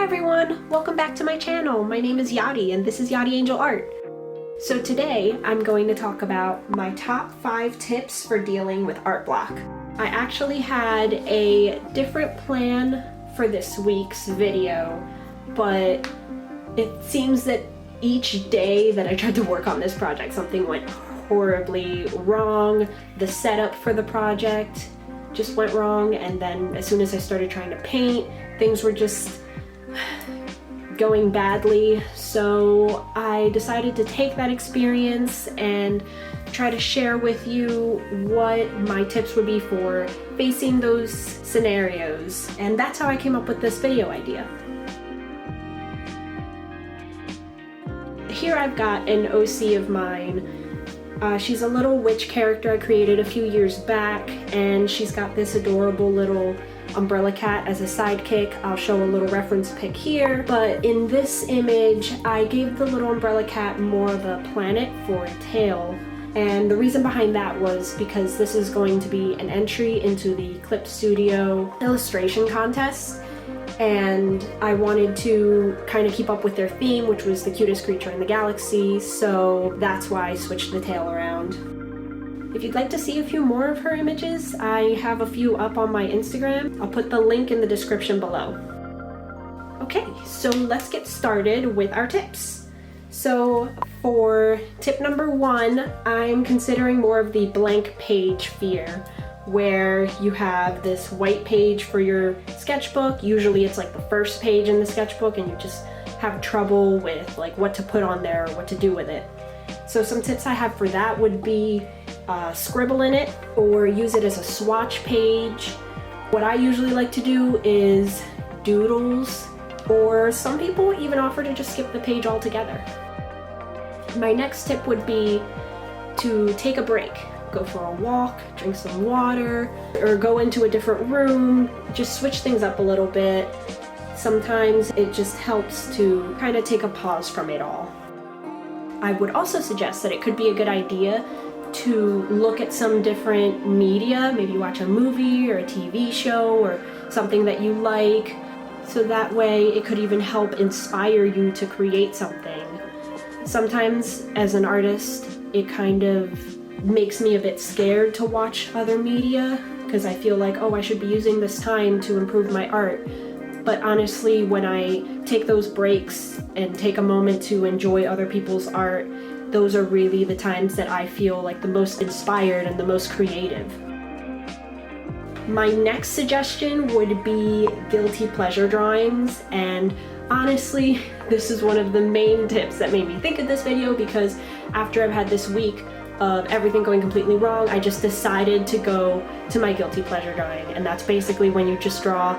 everyone! Welcome back to my channel. My name is Yadi and this is Yadi Angel Art. So today I'm going to talk about my top 5 tips for dealing with art block. I actually had a different plan for this week's video, but it seems that each day that I tried to work on this project, something went horribly wrong. The setup for the project just went wrong, and then as soon as I started trying to paint, things were just going badly. So I decided to take that experience and try to share with you what my tips would be for facing those scenarios. And that's how I came up with this video idea. Here I've got an OC of mine. She's a little witch character I created a few years back, and she's got this adorable little umbrella cat as a sidekick. I'll show a little reference pic here, but in this image I gave the little umbrella cat more of a planet for a tail, and the reason behind that was because this is going to be an entry into the Clip Studio illustration contest, and I wanted to kind of keep up with their theme, which was the cutest creature in the galaxy, so that's why I switched the tail around. If you'd like to see a few more of her images, I have a few up on my Instagram. I'll put the link in the description below. Okay, so let's get started with our tips. So for tip number 1, I'm considering more of the blank page fear, where you have this white page for your sketchbook. Usually it's like the first page in the sketchbook and you just have trouble with like what to put on there or what to do with it. So some tips I have for that would be scribble in it or use it as a swatch page. What I usually like to do is doodles, or some people even offer to just skip the page altogether. My next tip would be to take a break. Go for a walk, drink some water, or go into a different room. Just switch things up a little bit. Sometimes it just helps to kind of take a pause from it all. I would also suggest that it could be a good idea to look at some different media, maybe watch a movie or a TV show or something that you like, so that way it could even help inspire you to create something. Sometimes as an artist, it kind of makes me a bit scared to watch other media because I feel like, oh, I should be using this time to improve my art. But honestly, when I take those breaks and take a moment to enjoy other people's art, those are really the times that I feel like the most inspired and the most creative. My next suggestion would be guilty pleasure drawings, and honestly, this is one of the main tips that made me think of this video, because after I've had this week of everything going completely wrong, I just decided to go to my guilty pleasure drawing, and that's basically when you just draw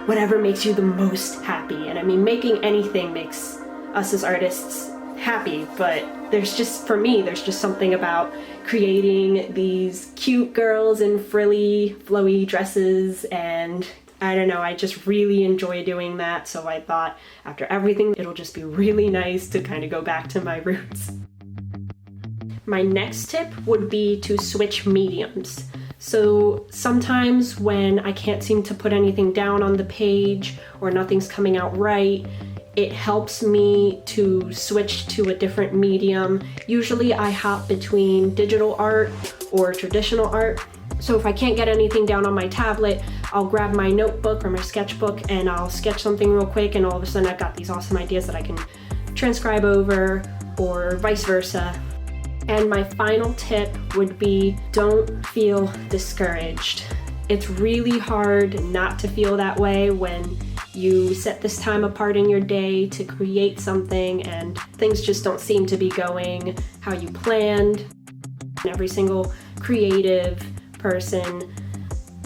whatever makes you the most happy. And I mean, making anything makes us as artists happy, but there's just, for me, there's just something about creating these cute girls in frilly, flowy dresses, and I don't know, I just really enjoy doing that, so I thought after everything, it'll just be really nice to kind of go back to my roots. My next tip would be to switch mediums. So sometimes when I can't seem to put anything down on the page or nothing's coming out right, it helps me to switch to a different medium. Usually I hop between digital art or traditional art. So if I can't get anything down on my tablet, I'll grab my notebook or my sketchbook and I'll sketch something real quick, and all of a sudden I've got these awesome ideas that I can transcribe over, or vice versa. And my final tip would be, don't feel discouraged. It's really hard not to feel that way when you set this time apart in your day to create something and things just don't seem to be going how you planned. Every single creative person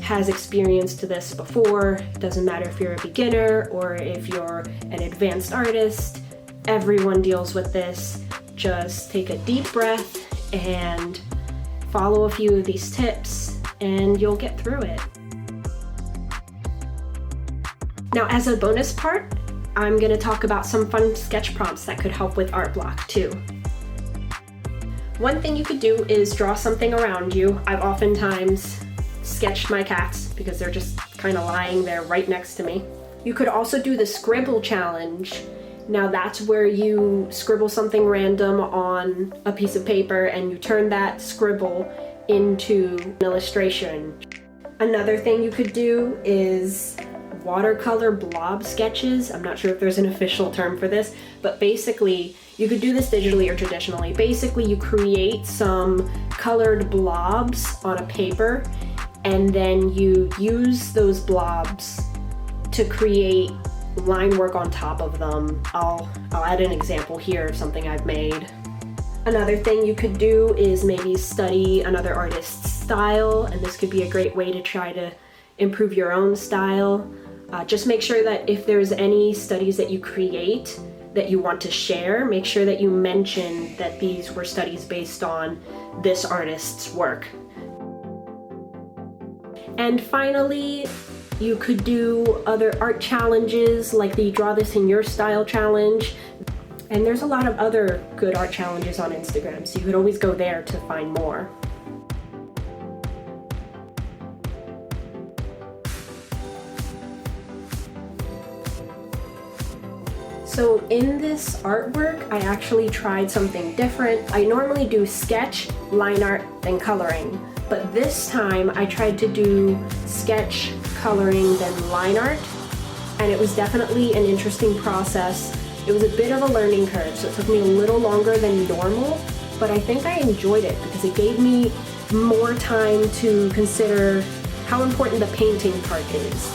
has experienced this before. It doesn't matter if you're a beginner or if you're an advanced artist. Everyone deals with this. Just take a deep breath and follow a few of these tips and you'll get through it. Now, as a bonus part, I'm going to talk about some fun sketch prompts that could help with art block too. One thing you could do is draw something around you. I've oftentimes sketched my cats because they're just kind of lying there right next to me. You could also do the scribble challenge. Now that's where you scribble something random on a piece of paper and you turn that scribble into an illustration. Another thing you could do is watercolor blob sketches. I'm not sure if there's an official term for this, but basically you could do this digitally or traditionally. Basically you create some colored blobs on a paper and then you use those blobs to create line work on top of them. I'll add an example here of something I've made. Another thing you could do is maybe study another artist's style, and this could be a great way to try to improve your own style. Just make sure that if there's any studies that you create that you want to share, make sure that you mention that these were studies based on this artist's work. And finally, you could do other art challenges like the Draw This in Your Style challenge. And there's a lot of other good art challenges on Instagram, so you could always go there to find more. So in this artwork, I actually tried something different. I normally do sketch, line art, then coloring. But this time I tried to do sketch, coloring, then line art. And it was definitely an interesting process. It was a bit of a learning curve, so it took me a little longer than normal, but I think I enjoyed it because it gave me more time to consider how important the painting part is.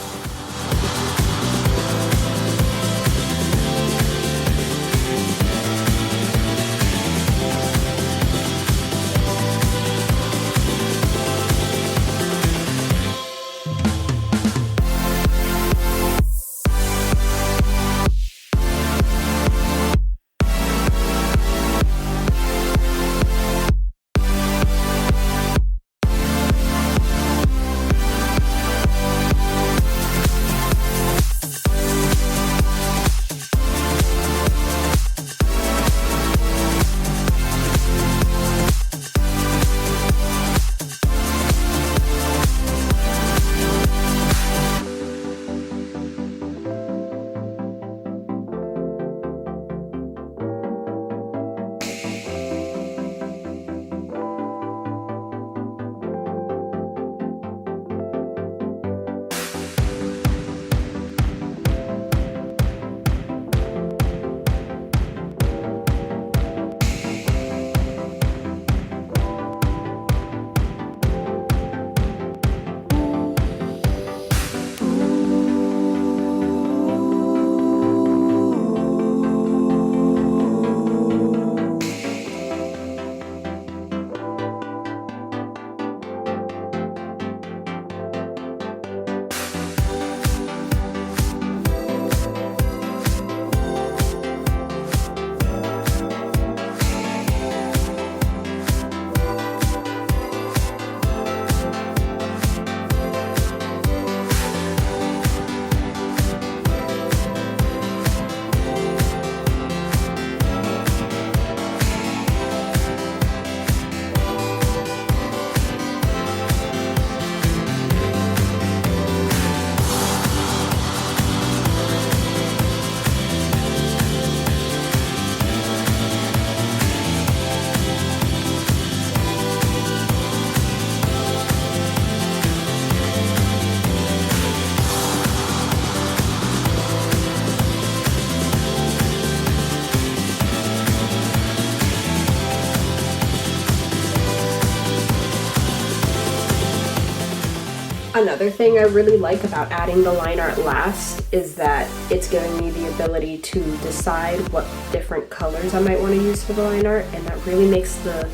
Another thing I really like about adding the line art last is that it's giving me the ability to decide what different colors I might want to use for the line art, and that really makes the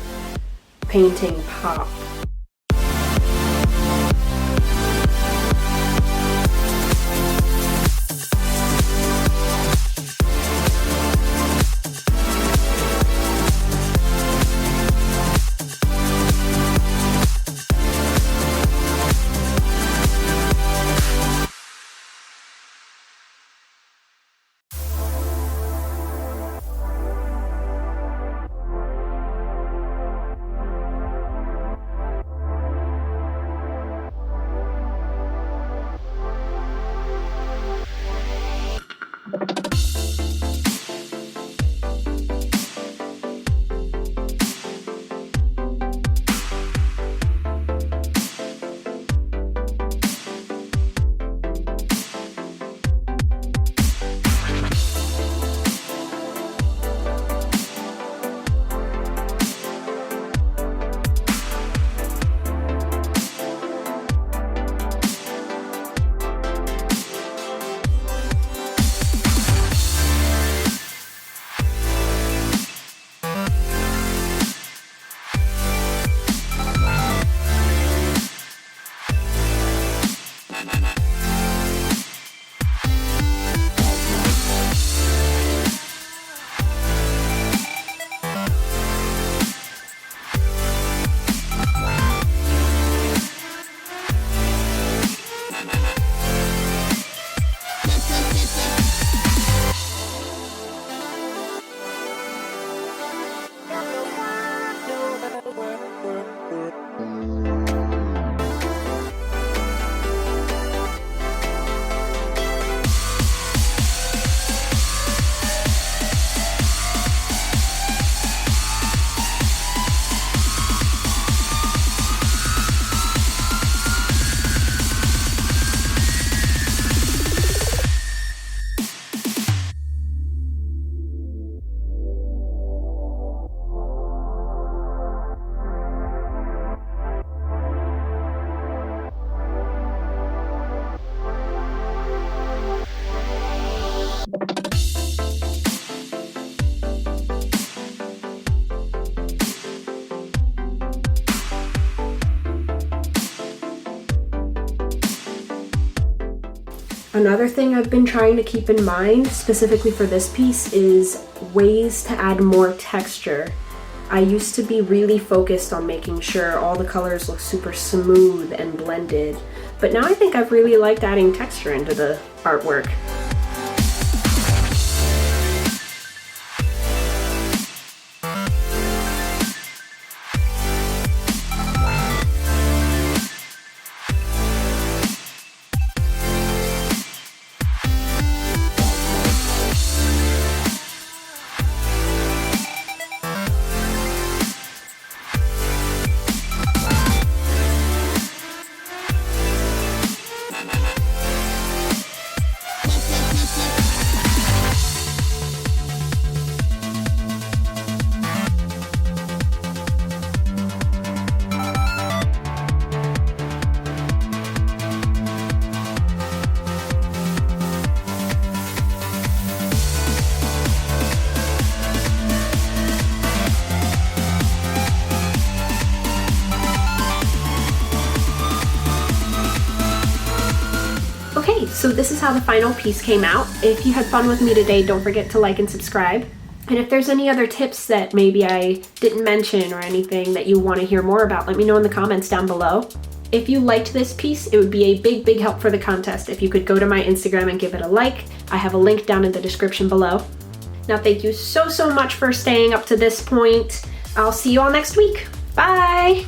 painting pop. Another thing I've been trying to keep in mind, specifically for this piece, is ways to add more texture. I used to be really focused on making sure all the colors look super smooth and blended, but now I think I've really liked adding texture into the artwork. Okay, so this is how the final piece came out. If you had fun with me today, don't forget to like and subscribe. And if there's any other tips that maybe I didn't mention or anything that you want to hear more about, let me know in the comments down below. If you liked this piece, it would be a big, big help for the contest if you could go to my Instagram and give it a like. I have a link down in the description below. Now, thank you so much for staying up to this point. I'll see you all next week. Bye!